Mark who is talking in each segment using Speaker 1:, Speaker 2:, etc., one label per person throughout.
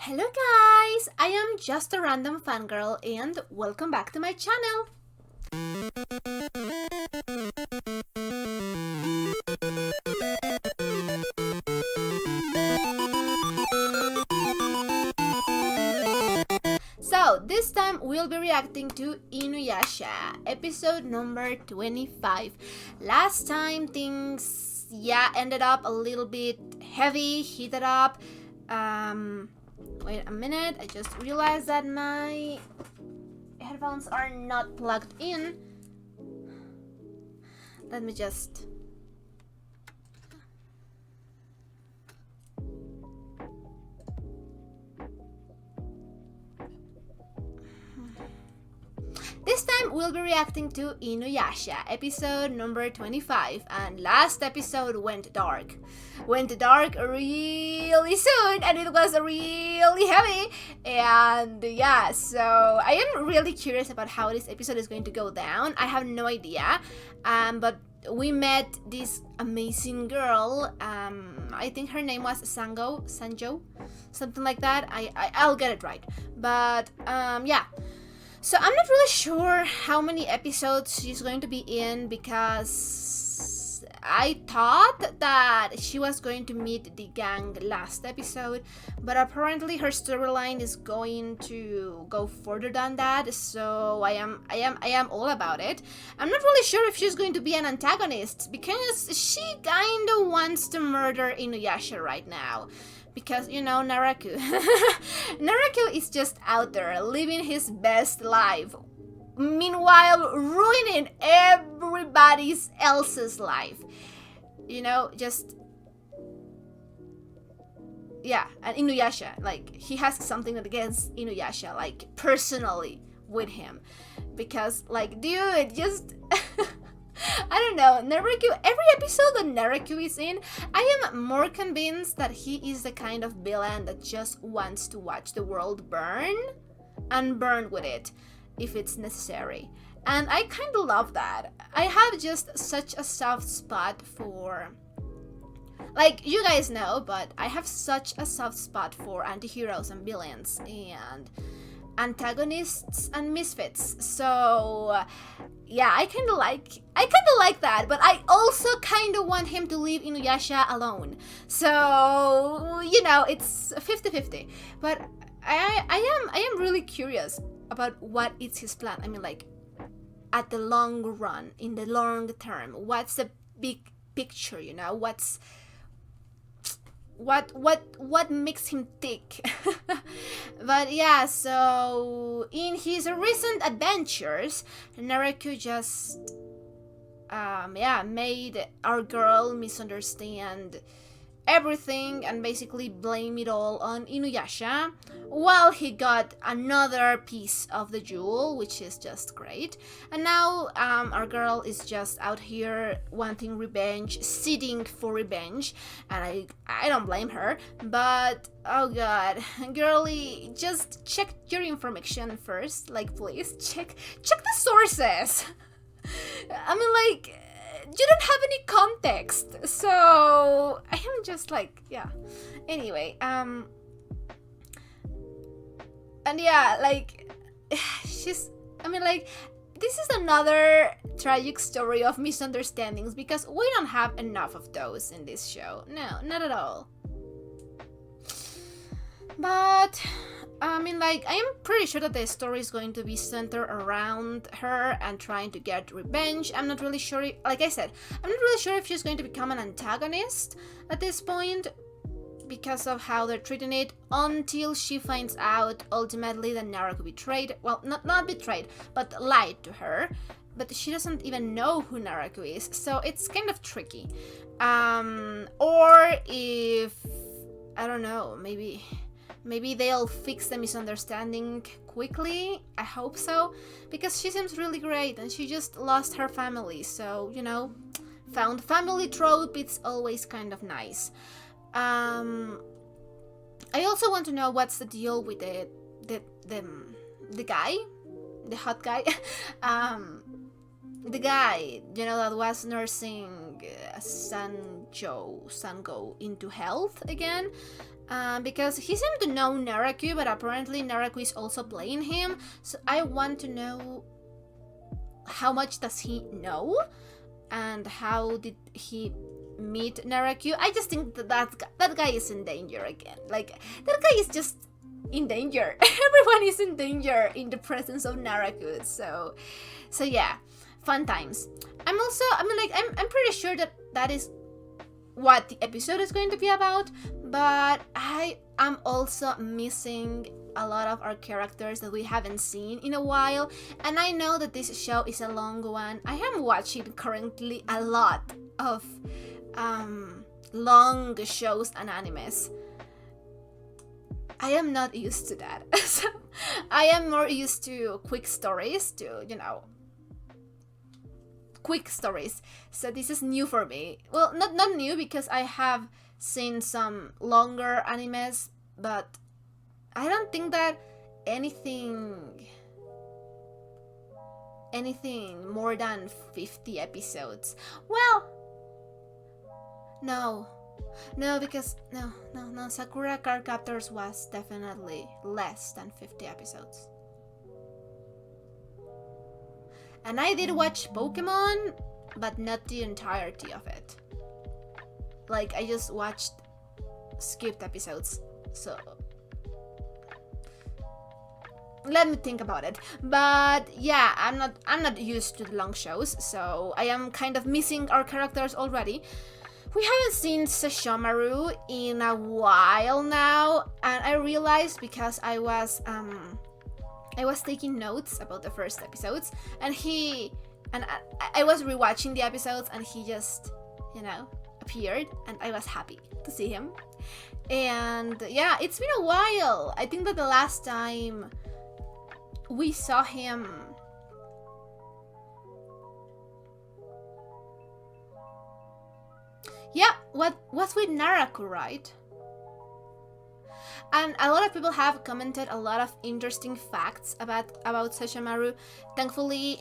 Speaker 1: Hello guys, I am just a random fangirl and welcome back to my channel. So this time we'll be reacting to Inuyasha, episode number 25. Last time things ended up a little bit heavy, heated up. Wait a minute, I just realized that my headphones are not plugged in. Let me just... This time we'll be reacting to Inuyasha, episode number 25, and last episode went dark. Went dark really soon, and it was really heavy, and yeah, so I am really curious about how this episode is going to go down. I have no idea, but we met this amazing girl, I think her name was Sanjo, something like that. I'll get it right, but yeah. So I'm not really sure how many episodes she's going to be in, because I thought that she was going to meet the gang last episode, but apparently her storyline is going to go further than that. So I am all about it. I'm not really sure if she's going to be an antagonist, because she kind of wants to murder Inuyasha right now. Because, you know, Naraku. Naraku is just out there living his best life, meanwhile ruining everybody else's life. You know, just... yeah, and Inuyasha, like, he has something against Inuyasha, like, personally with him. Because, like, dude, just... I don't know, Naraku, every episode that Naraku is in, I am more convinced that he is the kind of villain that just wants to watch the world burn, and burn with it, if it's necessary. And I kind of love that. I have just such a soft spot for... like, you guys know, but I have such a soft spot for anti-heroes and villains, and antagonists and misfits. So yeah, I kind of like that, but I also kind of want him to leave Inuyasha alone. So, you know, it's 50-50. But I am really curious about what is his plan. I mean, like, at the long run, in the long term, what's the big picture, you know? What makes him tick? But yeah, so in his recent adventures, Naraku just made our girl misunderstand everything and basically blame it all on Inuyasha, while he got another piece of the jewel, which is just great. And now our girl is just out here wanting revenge, seeking for revenge, and I don't blame her. But oh god, girlie, just check your information first, like, please check the sources. I mean, like, you don't have any context, so I am just like, yeah. Anyway, and yeah, like, she's, I mean, like, this is another tragic story of misunderstandings, because we don't have enough of those in this show. No, not at all. But I mean, like, I am pretty sure that the story is going to be centered around her and trying to get revenge. I'm not really sure, like I said, I'm not really sure if she's going to become an antagonist at this point, because of how they're treating it, until she finds out ultimately that Naraku betrayed, well, not betrayed, but lied to her. But she doesn't even know who Naraku is, so it's kind of tricky. Or if, I don't know, maybe they'll fix the misunderstanding quickly. I hope so, because she seems really great and she just lost her family, so, you know, found family trope, it's always kind of nice. I also want to know what's the deal with the guy, the hot guy, the guy, you know, that was nursing Joe Sango into health again. Because he seemed to know Naraku, but apparently Naraku is also playing him. So I want to know how much does he know, and how did he meet Naraku. I just think that guy is in danger again. Like, that guy is just in danger. Everyone is in danger in the presence of Naraku. So yeah, fun times. I'm pretty sure that is what the episode is going to be about, but I am also missing a lot of our characters that we haven't seen in a while, and I know that this show is a long one. I am watching currently a lot of long shows and animes. I am not used to that. So I am more used to quick stories, quick stories. So this is new for me. Well, not new, because I have seen some longer animes, but I don't think that anything more than 50 episodes. Well, no, because no, Sakura Card Captors was definitely less than 50 episodes. And I did watch Pokemon, but not the entirety of it. Like, I just watched skipped episodes. So let me think about it. But yeah, I'm not used to the long shows, so I am kind of missing our characters already. We haven't seen Sesshomaru in a while now, and I realized because I was taking notes about the first episodes, and I was rewatching the episodes, and he just, appeared, and I was happy to see him. And yeah, it's been a while. I think that the last time we saw him, was with Naraku, right? And a lot of people have commented a lot of interesting facts about Sesshomaru. Thankfully,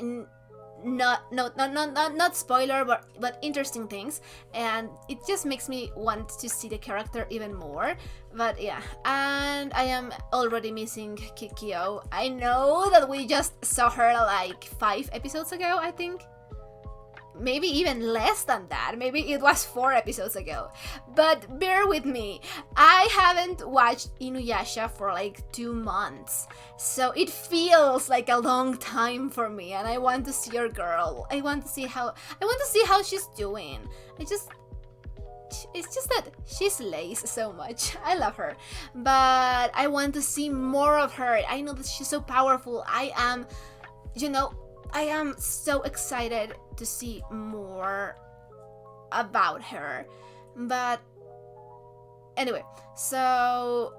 Speaker 1: not spoiler, but interesting things, and it just makes me want to see the character even more. But yeah, and I am already missing Kikyo. I know that we just saw her like 5 episodes ago, I think. Maybe even less than that. Maybe it was 4 episodes ago. But bear with me. I haven't watched Inuyasha for like 2 months. So it feels like a long time for me, and I want to see your girl. I want to see how she's doing. It's just that she slays so much. I love her. But I want to see more of her. I know that she's so powerful. I am so excited to see more about her. But anyway, so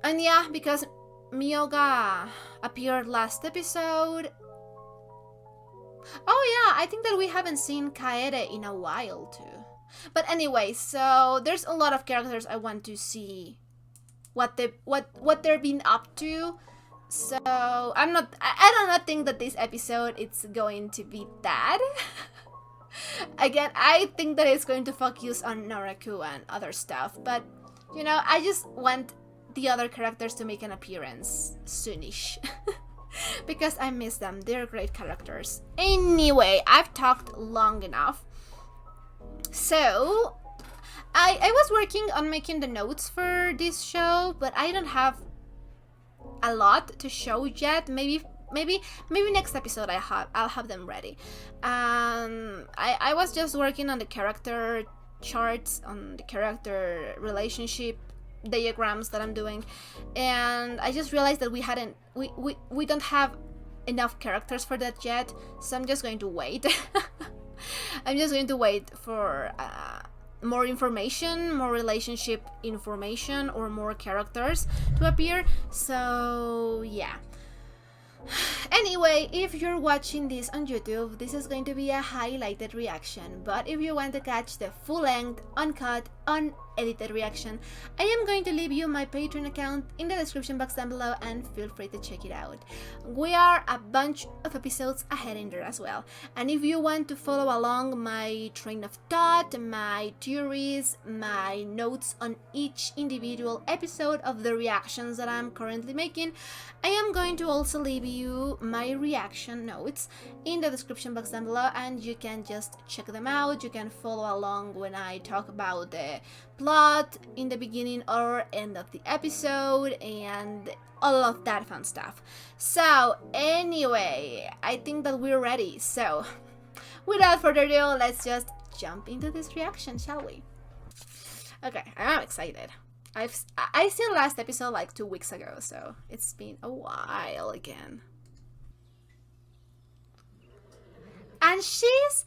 Speaker 1: and yeah, because Miyoga appeared last episode. Oh yeah, I think that we haven't seen Kaede in a while too. But anyway, so there's a lot of characters I want to see what they're been up to. So I do not think that this episode it's going to be that. Again, I think that it's going to focus on Naraku and other stuff, but I just want the other characters to make an appearance soonish. Because I miss them. They're great characters. Anyway, I've talked long enough. So I was working on making the notes for this show, but I don't have a lot to show yet. Maybe next episode I'll have them ready. I was just working on the character charts, on the character relationship diagrams that I'm doing, and I just realized that we don't have enough characters for that yet, so I'm just going to wait. I'm just going to wait for more information, more relationship information, or more characters to appear. So yeah. Anyway, if you're watching this on YouTube, this is going to be a highlighted reaction, but if you want to catch the full-length, uncut, edited reaction, I am going to leave you my Patreon account in the description box down below and feel free to check it out. We are a bunch of episodes ahead in there as well, and if you want to follow along my train of thought, my theories, my notes on each individual episode of the reactions that I'm currently making, I am going to also leave you my reaction notes in the description box down below, and you can just check them out. You can follow along when I talk about the plot in the beginning or end of the episode and all of that fun stuff. So anyway, I think that we're ready. So without further ado, let's just jump into this reaction, shall we? Okay, I'm excited. I seen last episode like 2 weeks ago, so it's been a while again. And she's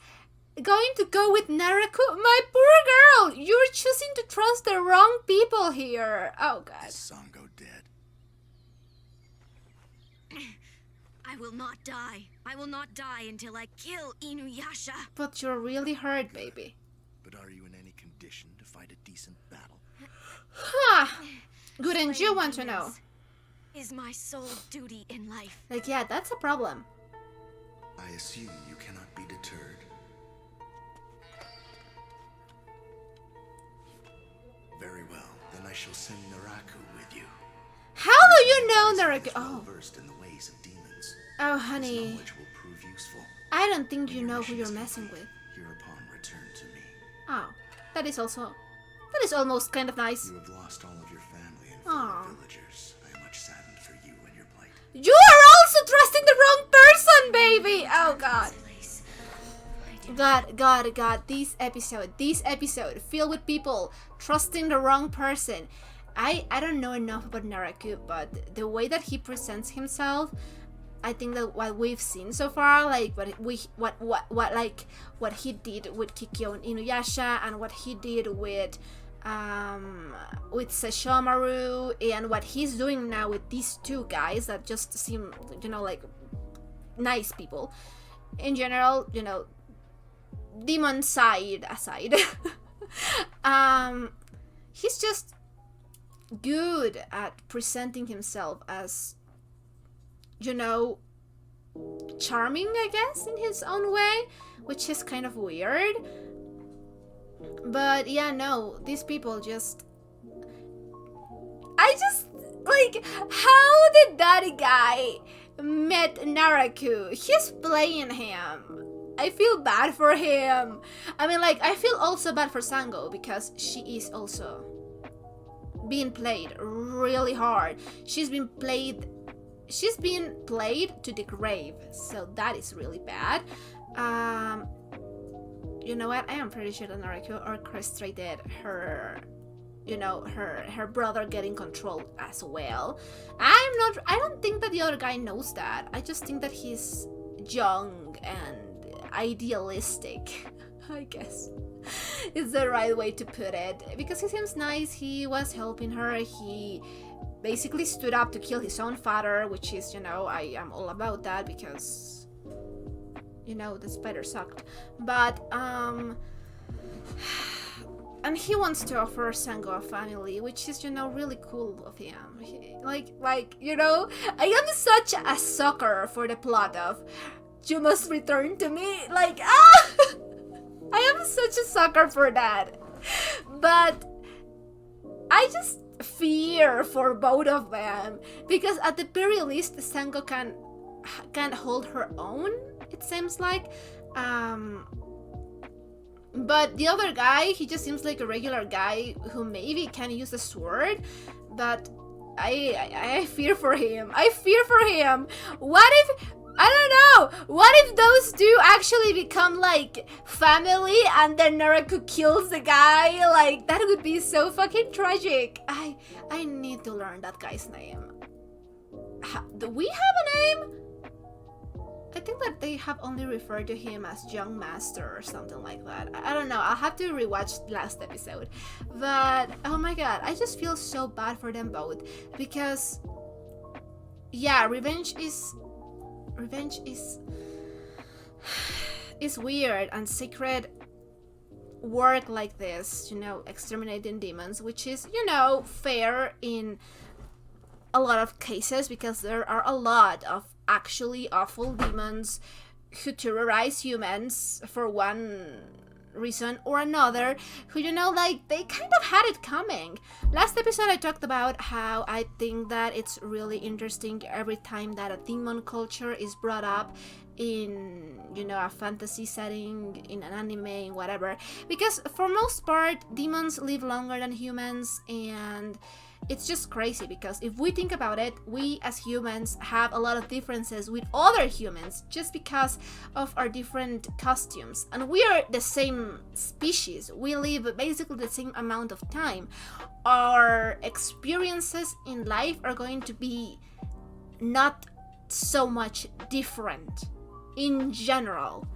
Speaker 1: going to go with Naraku? My poor girl! You're choosing to trust the wrong people here. Oh god.
Speaker 2: Is Sango dead?
Speaker 3: I will not die. I will not die until I kill Inuyasha.
Speaker 1: But you're really hurt, baby.
Speaker 2: But are you in any condition to fight a decent battle?
Speaker 1: Huh. Good, and you want to know.
Speaker 3: Is my sole duty in life.
Speaker 1: Like, yeah, that's a problem.
Speaker 2: I assume you cannot be deterred. Very well, then I shall send Naraku with you.
Speaker 1: How do you know Naraku?
Speaker 2: Oh. Versed in the ways of demons.
Speaker 1: Oh,
Speaker 2: His
Speaker 1: honey.
Speaker 2: knowledge will prove useful.
Speaker 1: I don't think you know who you're messing with.
Speaker 2: Hereupon return to me.
Speaker 1: Oh, that is almost kind of nice.
Speaker 2: You have lost all of your family and
Speaker 1: Aw.
Speaker 2: fellow villagers. I am much saddened for you and your plight.
Speaker 1: You are also trusting the wrong person, baby! Oh god. God, this episode filled with people trusting the wrong person. I don't know enough about Naraku, but the way that he presents himself, I think that what we've seen so far, like what he did with Kikyo and Inuyasha, and what he did with Sesshomaru, and what he's doing now with these two guys that just seem, like nice people. In general, demon side aside, he's just good at presenting himself as, charming, I guess, in his own way, which is kind of weird. But yeah, no, these people how did that guy met Naraku? He's playing him. I feel bad for him. I mean, I feel also bad for Sango, because she is also being played really hard. She's been played to the grave, so that is really bad. You know what? I am pretty sure that Naraku orchestrated her, her brother getting control as well. I don't think that the other guy knows that. I just think that he's young and idealistic, I guess is the right way to put it, because he seems nice. He was helping her. He basically stood up to kill his own father, which is, I am all about that, because the spider sucked. But and he wants to offer Sango a family, which is, really cool of him. I am such a sucker for the plot of "you must return to me." I am such a sucker for that. But I just fear for both of them, because at the very least Sango can hold her own, it seems like. But the other guy, he just seems like a regular guy who maybe can use a sword, but I fear for him. What if, I don't know, what if those two actually become family and then Naraku kills the guy? That would be so fucking tragic. I need to learn that guy's name. Do we have a name? I think that they have only referred to him as Young Master or something like that. I don't know. I'll have to rewatch last episode. But oh my god, I just feel so bad for them both, because yeah, revenge is weird, and sacred work like this, exterminating demons, which is, fair in a lot of cases because there are a lot of actually awful demons who terrorize humans for one reason or another, who they kind of had it coming. Last episode I talked about how I think that it's really interesting every time that a demon culture is brought up in a fantasy setting, in an anime, whatever, because for most part demons live longer than humans, and it's just crazy because if we think about it, we as humans have a lot of differences with other humans just because of our different costumes. And we are the same species. We live basically the same amount of time. Our experiences in life are going to be not so much different in general.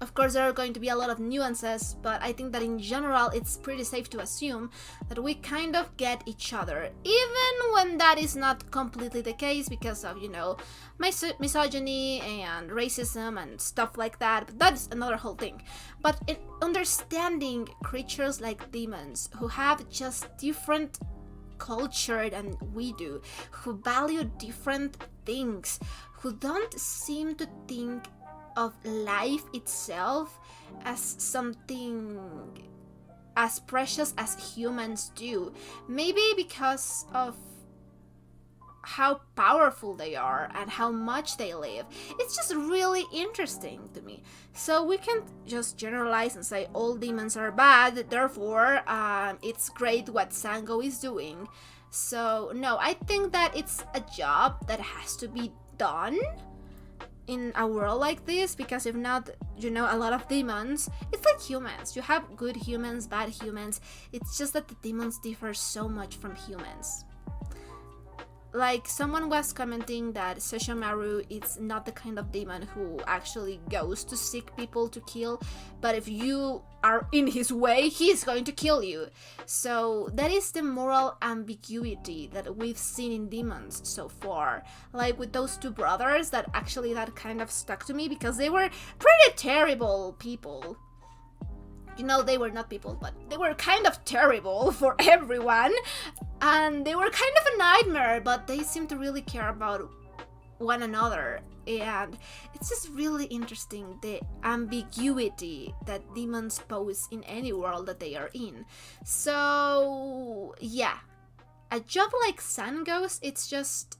Speaker 1: Of course, there are going to be a lot of nuances, but I think that in general, it's pretty safe to assume that we kind of get each other, even when that is not completely the case because of, misogyny and racism and stuff like that. But that's another whole thing. But understanding creatures like demons who have just different culture than we do, who value different things, who don't seem to think of life itself as something as precious as humans do. Maybe because of how powerful they are and how much they live. It's just really interesting to me. So we can't just generalize and say all demons are bad, therefore it's great what Sango is doing. So no, I think that it's a job that has to be done in a world like this, because if not, a lot of demons, it's like humans. You have good humans, bad humans. It's just that the demons differ so much from humans. Like, someone was commenting that Sesshomaru is not the kind of demon who actually goes to seek people to kill, but if you are in his way, he's going to kill you. So that is the moral ambiguity that we've seen in demons so far. Like with those two brothers, that kind of stuck to me because they were pretty terrible people. They were not people, but they were kind of terrible for everyone. And they were kind of a nightmare, but they seem to really care about one another. And it's just really interesting, the ambiguity that demons pose in any world that they are in. So, yeah. A job like Sango's, it's just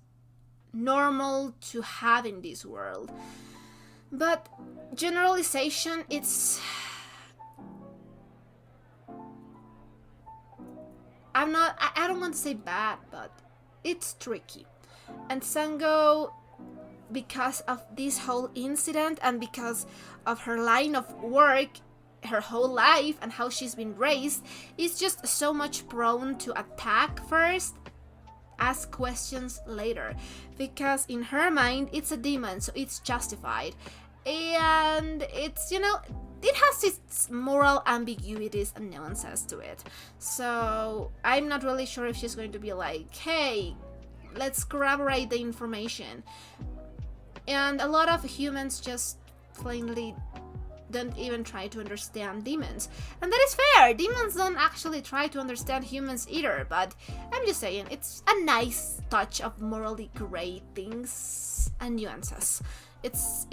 Speaker 1: normal to have in this world. But generalization, I don't want to say bad, but it's tricky. And Sango, because of this whole incident and because of her line of work, her whole life and how she's been raised, is just so much prone to attack first, ask questions later. Because in her mind, it's a demon, so it's justified. And it's, it has its moral ambiguities and nuances to it. So I'm not really sure if she's going to be like, hey, let's corroborate the information. And a lot of humans just plainly don't even try to understand demons. And that is fair. Demons don't actually try to understand humans either. But I'm just saying, it's a nice touch of morally gray things and nuances. It's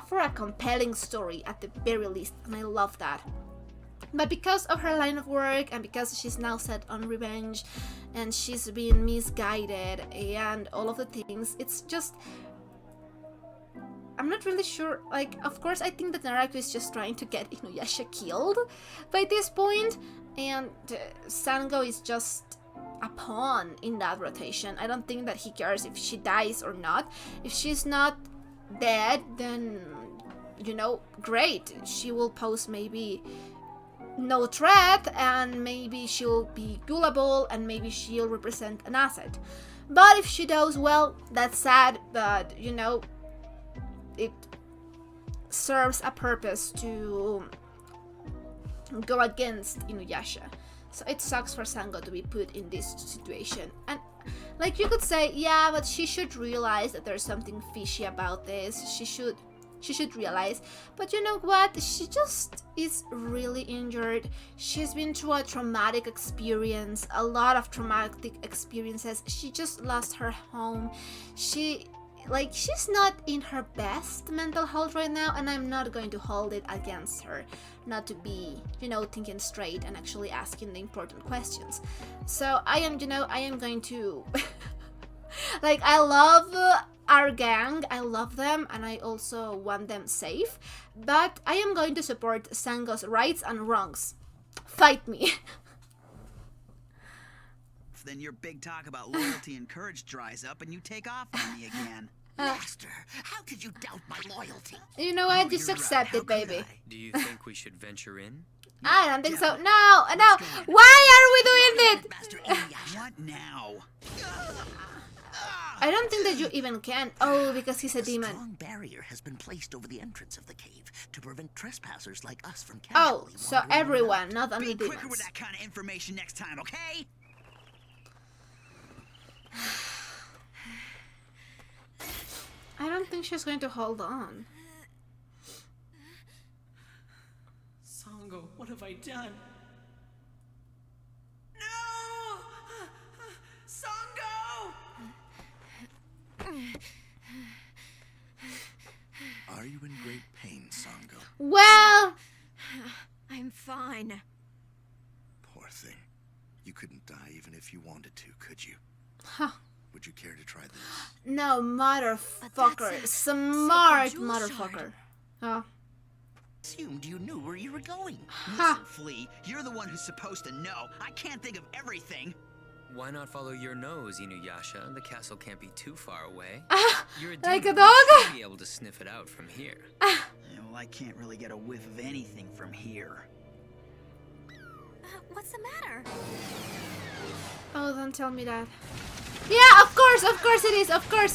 Speaker 1: for a compelling story at the very least, and I love that. But because of her line of work and because she's now set on revenge and she's been misguided and all of the things, it's just, I'm not really sure. Like, of course, I think that Naraku is just trying to get Inuyasha killed by this point, and Sango is just a pawn in that rotation. I don't think that he cares if she dies or not. If she's not dead, then great, she will pose maybe no threat, and maybe she'll be gullible, and maybe she'll represent an asset. But if she does, well, that's sad, but it serves a purpose to go against Inuyasha. So it sucks for Sango to be put in this situation. And like, you could say, yeah, but she should realize that there's something fishy about this. She she should realize. But you know what? She just is really injured. She's been through a traumatic experience, a lot of traumatic experiences. She just lost her home. She's not in her best mental health right now, and I'm not going to hold it against her not to be, thinking straight and actually asking the important questions. So I am going to I love our gang, I love them, and I also want them safe, but I am going to support Sango's rights and wrongs. Fight me.
Speaker 4: Then your big talk about loyalty and courage dries up and you take off on me again.
Speaker 5: Master, how could you doubt my loyalty?
Speaker 1: You know what?
Speaker 4: No,
Speaker 1: Just
Speaker 4: you're
Speaker 1: accept
Speaker 4: right.
Speaker 1: it, baby.
Speaker 6: Do you think we should venture in?
Speaker 1: I don't think so. No. Why are we doing it?
Speaker 5: Master Inuyasha.
Speaker 4: What now?
Speaker 1: I don't think that you even can. Oh, because he's a
Speaker 5: A
Speaker 1: demon.
Speaker 5: strong barrier has been placed over the entrance of the cave to prevent trespassers like us from
Speaker 1: Oh,
Speaker 5: casually
Speaker 1: so
Speaker 5: wandering
Speaker 1: everyone, not
Speaker 4: Be
Speaker 1: only
Speaker 4: quicker with
Speaker 1: demons.
Speaker 4: that kind of information next time, okay?
Speaker 1: I don't think she's going to hold on.
Speaker 7: Sango, what have I done?
Speaker 4: No! Sango!
Speaker 2: Are you in great pain, Sango?
Speaker 1: Well,
Speaker 3: I'm fine.
Speaker 2: Poor thing. You couldn't die even if you wanted to, could you?
Speaker 1: huh.
Speaker 2: Would you care to try this?
Speaker 1: No,
Speaker 3: that's
Speaker 1: motherfucker.
Speaker 3: a
Speaker 1: Smart
Speaker 3: sacred jewel
Speaker 1: motherfucker.
Speaker 3: shard.
Speaker 1: Oh.
Speaker 5: Assumed you knew where you were going.
Speaker 1: Ha.
Speaker 4: Listen, Flea, you're the one who's supposed to know. I can't think of everything.
Speaker 6: Why not follow your nose, Inuyasha? The castle can't be too far away.
Speaker 1: Ah,
Speaker 6: You're a
Speaker 1: like a
Speaker 6: demon.
Speaker 1: dog?
Speaker 6: You should be able to sniff it out from here.
Speaker 4: Yeah, well, I can't really get a whiff of anything from here.
Speaker 3: What's the matter?
Speaker 1: Oh, don't tell me that. Yeah, of course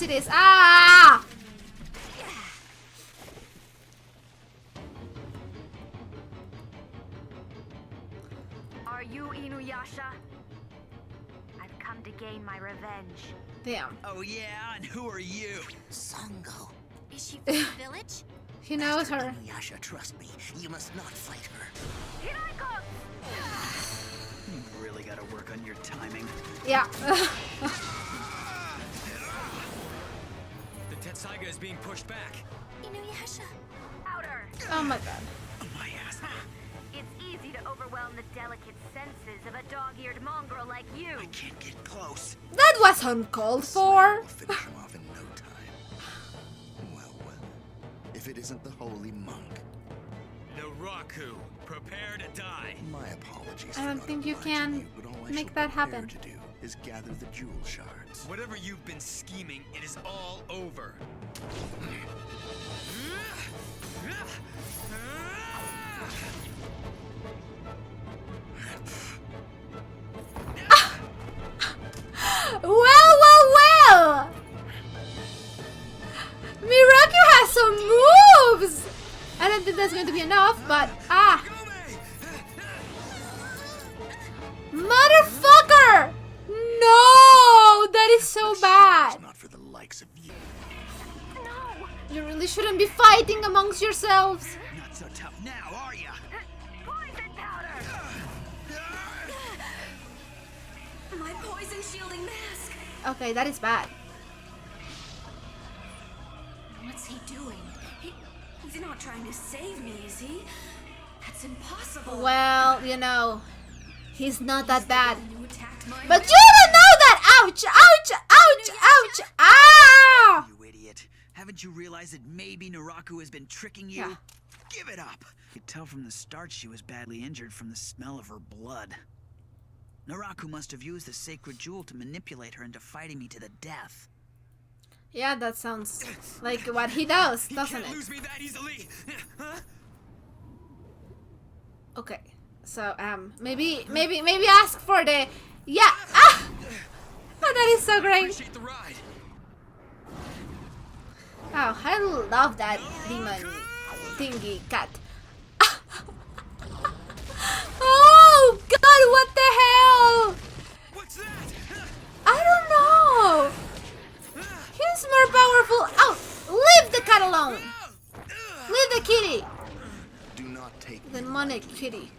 Speaker 1: it is. Ah!
Speaker 8: Are you Inuyasha? I've come to gain my revenge.
Speaker 1: Damn.
Speaker 4: Oh yeah, and who are you?
Speaker 5: Sango.
Speaker 3: Is she from the village?
Speaker 1: He knows
Speaker 5: Master
Speaker 1: her.
Speaker 5: Inuyasha, trust me. You must not fight her.
Speaker 4: You really gotta work on your timing.
Speaker 1: Yeah.
Speaker 6: The Tetsaiga is being pushed back.
Speaker 3: Inuyasha.
Speaker 8: Outer!
Speaker 1: Oh my god.
Speaker 4: My ass.
Speaker 8: It's easy to overwhelm the delicate senses of a dog-eared mongrel like you.
Speaker 4: I can't get close.
Speaker 1: That was uncalled for.
Speaker 2: We'll finish him off in no time. Well. If it isn't the holy monk.
Speaker 6: Naraku, prepare to die.
Speaker 2: My apologies.
Speaker 1: I
Speaker 2: for
Speaker 1: don't
Speaker 2: not
Speaker 1: think you
Speaker 2: obliging
Speaker 1: can
Speaker 2: you, but all I
Speaker 1: make
Speaker 2: shall
Speaker 1: that
Speaker 2: prepare
Speaker 1: happen.
Speaker 2: to do is gather the jewel shards.
Speaker 6: Whatever you've been scheming, it is all over.
Speaker 1: Well. Miraku has some moves. I don't think that's going to be enough, but motherfucker! No, that is so bad.
Speaker 2: It's not for the likes of you.
Speaker 1: You really shouldn't be fighting amongst yourselves.
Speaker 4: Not so tough now, are ya?
Speaker 8: Poison powder!
Speaker 3: My poison shielding mask.
Speaker 1: Okay, that is bad.
Speaker 3: What's he doing? He's not trying to save me, is he? That's impossible.
Speaker 1: Well, he's not that bad.
Speaker 3: You attacked my
Speaker 1: But you don't know that! Ouch! Ouch! Ouch! Ouch! Ah!
Speaker 4: You idiot. Haven't you realized that maybe Naraku has been tricking you?
Speaker 1: Yeah.
Speaker 4: Give it up. You could tell from the start she was badly injured from the smell of her blood. Naraku must have used the sacred jewel to manipulate her into fighting me to the death.
Speaker 1: Yeah, that sounds like what he does,
Speaker 6: You
Speaker 1: doesn't
Speaker 6: can't
Speaker 1: it?
Speaker 6: lose me that easily. Huh?
Speaker 1: Okay, so maybe ask for the oh, that is so great.
Speaker 6: Appreciate the ride.
Speaker 1: Oh, I love that demon thingy cat. Oh God, what the hell?
Speaker 6: What's that?
Speaker 1: I don't know. He's more powerful. Oh, leave the cat alone. kitty.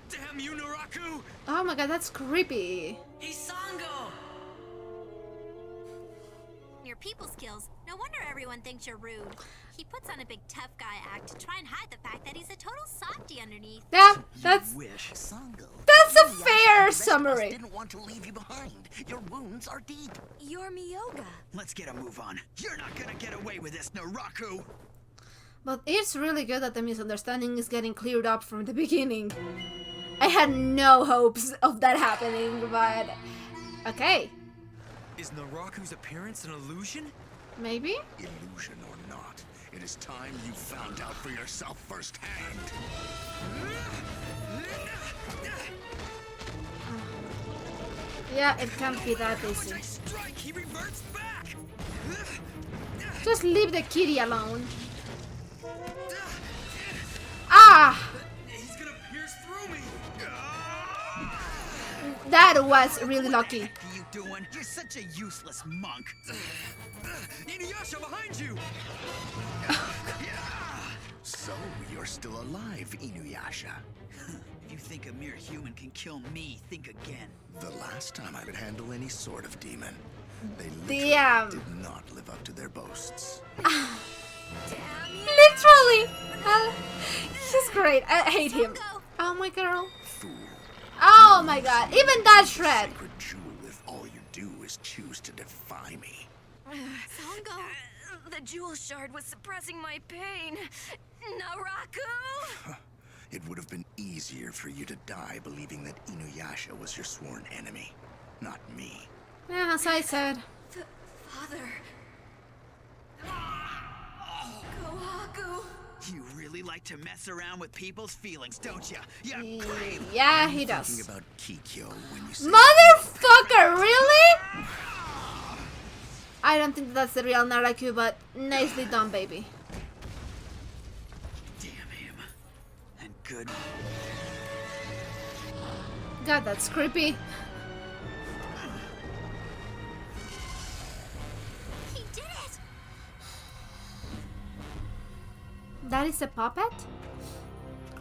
Speaker 6: Damn you, Naraku!
Speaker 1: Oh my god, that's creepy.
Speaker 7: Isango!
Speaker 9: Your people skills. No wonder everyone thinks you're rude. He puts on a big tough guy act to try and hide the fact that he's a total softie underneath.
Speaker 1: Yeah, that's
Speaker 4: Wish.
Speaker 5: Sango,
Speaker 1: a
Speaker 5: Inuyasha and
Speaker 1: fair
Speaker 5: the rest of us
Speaker 1: summary.
Speaker 5: Didn't want to leave you behind. Your wounds are deep.
Speaker 3: You're Miyoga.
Speaker 4: Let's get a move on. You're not gonna get away with this, Naraku!
Speaker 1: But it's really good that the misunderstanding is getting cleared up from the beginning. I had no hopes of that happening, but okay,
Speaker 6: Is Naraku's appearance an illusion?
Speaker 1: maybe?
Speaker 2: Illusion or not, it is time you found out for yourself firsthand.
Speaker 1: Yeah, it can't be that
Speaker 6: Once
Speaker 1: easy.
Speaker 6: I strike, he reverts back!
Speaker 1: Just leave the kitty alone. Ah!
Speaker 6: He's gonna pierce through me!
Speaker 1: That was really lucky.
Speaker 4: What are you doing? You're such a useless monk.
Speaker 6: Inuyasha, behind you!
Speaker 2: So, you're still alive, Inuyasha.
Speaker 4: If you think a mere human can kill me, think again.
Speaker 2: The last time I could handle any sort of demon, they literally
Speaker 1: Damn.
Speaker 2: did not live up to their boasts.
Speaker 1: Literally! He's great. I hate him. Oh my girl.
Speaker 2: Fool.
Speaker 1: Oh my god. Even that shred.
Speaker 2: Sacred jewel if all you do is choose to defy me.
Speaker 3: Sango! The jewel shard was suppressing my pain. Naraku!
Speaker 2: It would have been easier for you to die believing that Inuyasha was your sworn enemy, not me.
Speaker 1: Yeah, as I said.
Speaker 3: Father. Kohaku.
Speaker 4: You really like to mess around with people's feelings, don't you? You crave.
Speaker 1: Yeah, he
Speaker 2: Thinking
Speaker 1: does.
Speaker 2: about Kikyo when you say
Speaker 1: Motherfucker, really? I don't think that's the real Naraku, but nicely done, baby.
Speaker 4: Damn him. And good.
Speaker 1: God, that's creepy.
Speaker 9: He did it!
Speaker 1: That is a puppet?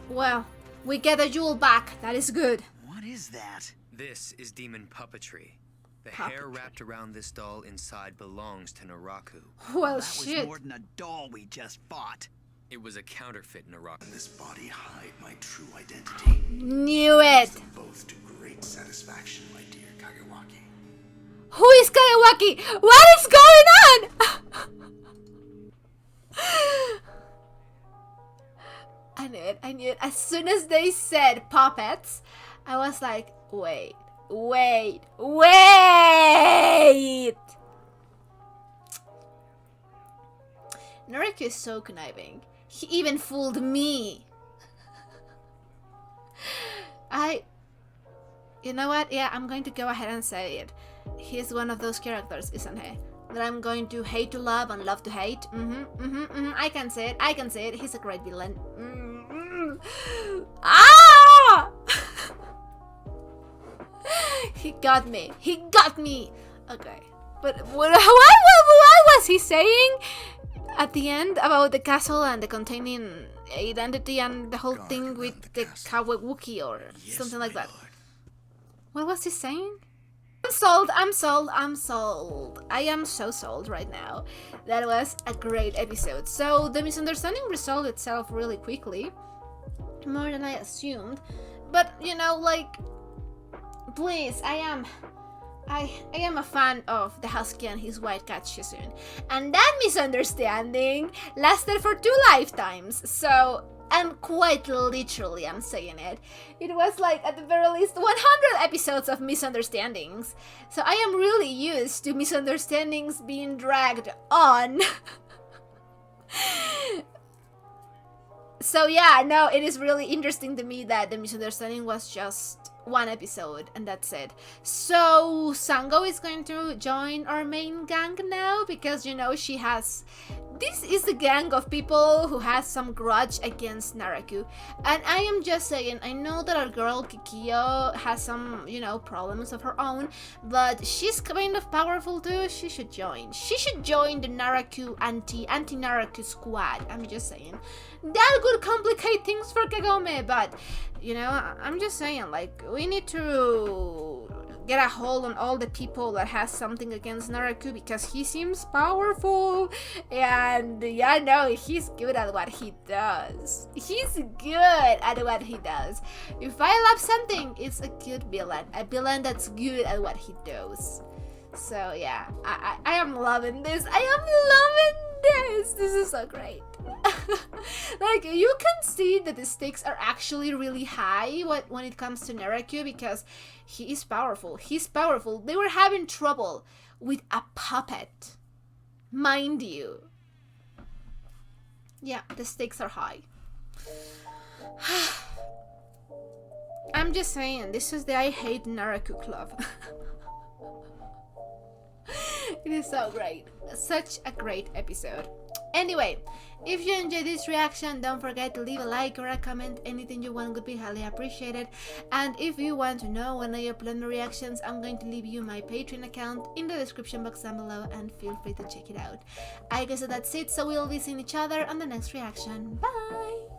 Speaker 1: Well, we get the jewel back. That is good.
Speaker 4: What is that?
Speaker 6: This is demon puppetry. The hair
Speaker 1: Puppetry.
Speaker 6: wrapped around this doll inside belongs to Naraku.
Speaker 1: Well,
Speaker 4: That was
Speaker 1: shit.
Speaker 4: more than a doll we just fought.
Speaker 6: It was a counterfeit Naraku.
Speaker 2: this body hide my true identity.
Speaker 1: Knew it.
Speaker 2: Them both to great satisfaction, my dear Kagewaki.
Speaker 1: Who is Kagewaki? What is going on? I knew it. As soon as they said puppets, I was like, wait. Naraku is so conniving. He even fooled me. You know what? Yeah, I'm going to go ahead and say it. He's one of those characters, isn't he? That I'm going to hate to love and love to hate. I can say it. He's a great villain. Ah! He got me. Okay. But what was he saying at the end about the castle and the containing identity and the whole
Speaker 2: Guard
Speaker 1: thing
Speaker 2: around
Speaker 1: with
Speaker 2: the
Speaker 1: the
Speaker 2: castle.
Speaker 1: Kawewuki or
Speaker 2: Yes,
Speaker 1: something like
Speaker 2: my
Speaker 1: that?
Speaker 2: lord.
Speaker 1: What was he saying? I'm sold. I am so sold right now. That was a great episode. So the misunderstanding resolved itself really quickly. More than I assumed. But, you know, like, please, I am a fan of the husky and his white cat Shizune. And that misunderstanding lasted for 2 lifetimes. So, and quite literally I'm saying it. It was like at the very least 100 episodes of misunderstandings. So I am really used to misunderstandings being dragged on. So yeah, no, it is really interesting to me that the misunderstanding was just 1 episode and that's it. So Sango is going to join our main gang now because, you know, she has this is a gang of people who has some grudge against Naraku. And I am just saying, I know that our girl Kikyo has some, problems of her own, but she's kind of powerful too. She should join. She should join the Naraku anti-Naraku squad. I'm just saying. That would complicate things for Kagome, but, I'm just saying, like, we need to get a hold on all the people that has something against Naraku because he seems powerful and he's good at what he does. He's good at what he does. If I love something, it's a good villain. A villain that's good at what he does. So yeah, I am loving this. I am loving this. This is so great. Like, you can see that the stakes are actually really high when it comes to Naraku because he is powerful. He's powerful. They were having trouble with a puppet. Mind you. Yeah, the stakes are high. I'm just saying, this is the I Hate Naraku Club. It is so great. Such a great episode. Anyway, if you enjoyed this reaction, don't forget to leave a like or a comment. Anything you want would be highly appreciated. And if you want to know when I upload my reactions, I'm going to leave you my Patreon account in the description box down below, and feel free to check it out. I guess that's it, so we'll be seeing each other on the next reaction. Bye!